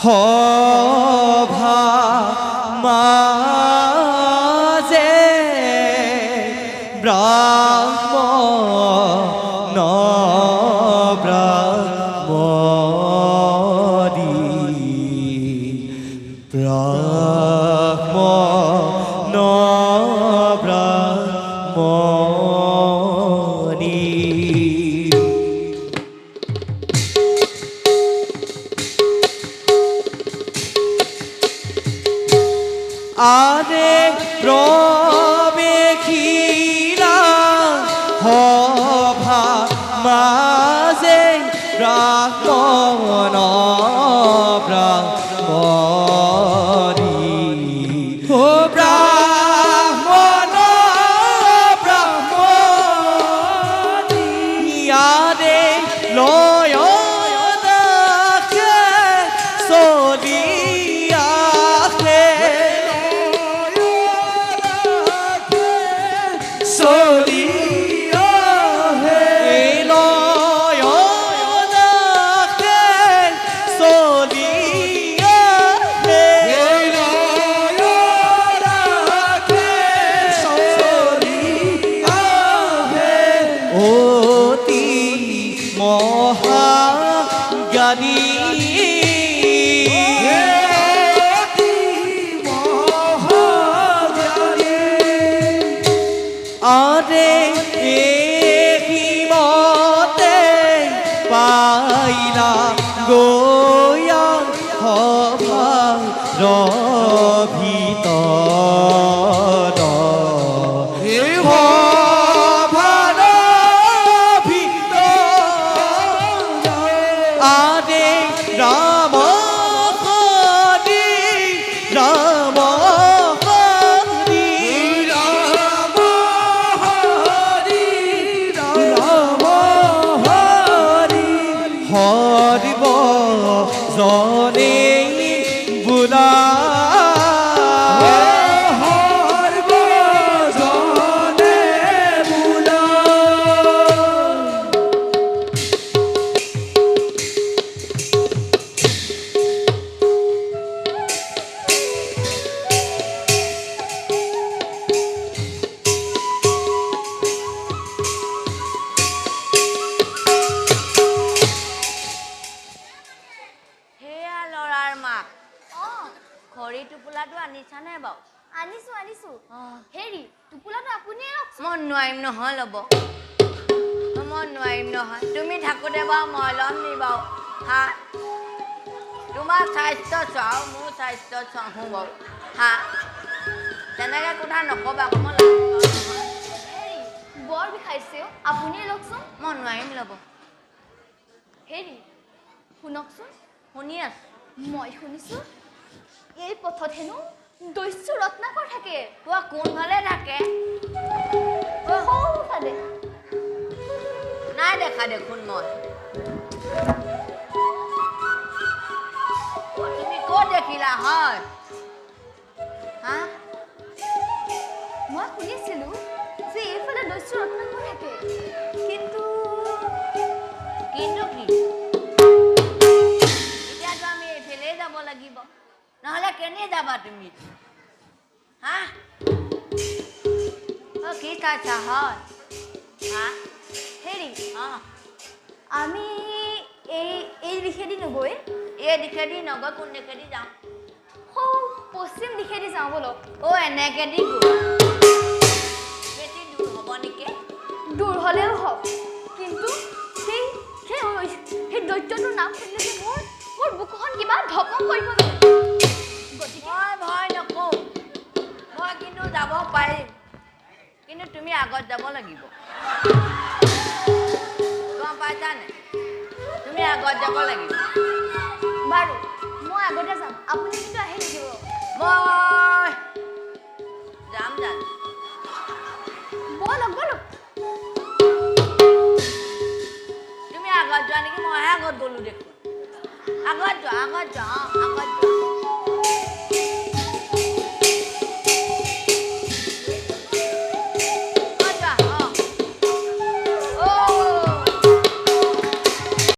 সভা মাজে ব্ৰাহ্মণ ব্ৰাহ্মণী ব্ৰাহ্মণ ব্ৰাহ্মণী আদে প্ৰবেশিলা সভা মাজে ব্ৰাহ্মণ ব্ৰাহ্মণী ও ব্ৰাহ্মণ ব্ৰাহ্মণী আদে লয় চলি মহাজ্ঞানী আদে এহিমতে পাইলা গয়া সভাৰ ভিতৰত আদে ৰাম হৰি ৰাম হৰি ৰাম হৰি ৰাম হৰি হৰিব জনে বোলা খৰি টোপোলাটো আনিছানে বাৰু? আনিছো হেৰি টোপোলাটো আপুনিয়ে লওক মই নোৱাৰিম নহয় ল'ব মই নোৱাৰিম নহয় তুমি থাকোঁতে বাৰু মই ল'ম নি বাৰু হা তোমাৰ স্বাস্থ্য চোৱাও মোৰ স্বাস্থ্য চাওঁ বাৰু হা তেনেকৈ কথা নক'বা আকৌ মই ল'ম নহয় হেৰি বৰ বিষাইছে আপুনিয়ে লওকচোন মই নোৱাৰিম ল'ব হেৰি শুনকচোন শুনি আছোঁ মই শুনিছোঁ এই পথত হেনো দস্যু ৰত্নাকৰ থাকে কোনফালে থাকে সৌফালে নাই দেখা দেখোন মই তুমি ক'ত দেখিলা হয় হা মই শুনিছিলোঁ যে এইফালে দস্যু ৰত্নাকৰ থাকে কিন্তু কি এতিয়াতো আমি এইফালেই যাব লাগিব নহ'লে কেনে যাবা তুমি হা কি চাইছা হয় হা হেৰি অঁ আমি এই দিশেদি নগৈ এই দিশেদি নগৈ কোন দিশেদি যাওঁ পশ্চিম দিশেদি যাওঁ বলক এনেকেদি গৈ বেছি দূৰ হ'ব নেকি দূৰ হ'লেও হওক কিন্তু সেই দৈত্যটোৰ নাম শুনিলে যে মোৰ বুকুখন কিবা ধপক কৰিব গতিকে মই ভয় নকৰোঁ মই কিন্তু যাব পাৰিম কিন্তু তুমি আগত যাব লাগিব গম পাইছানে তুমি আগত যাব লাগিব বাৰু মই আগতে যাম আপুনি কিন্তু আহি নিদিব মই যাম বলক তুমি আগত যোৱা নেকি মইহে আগত গ'লোঁ দেখোন আগত যোৱা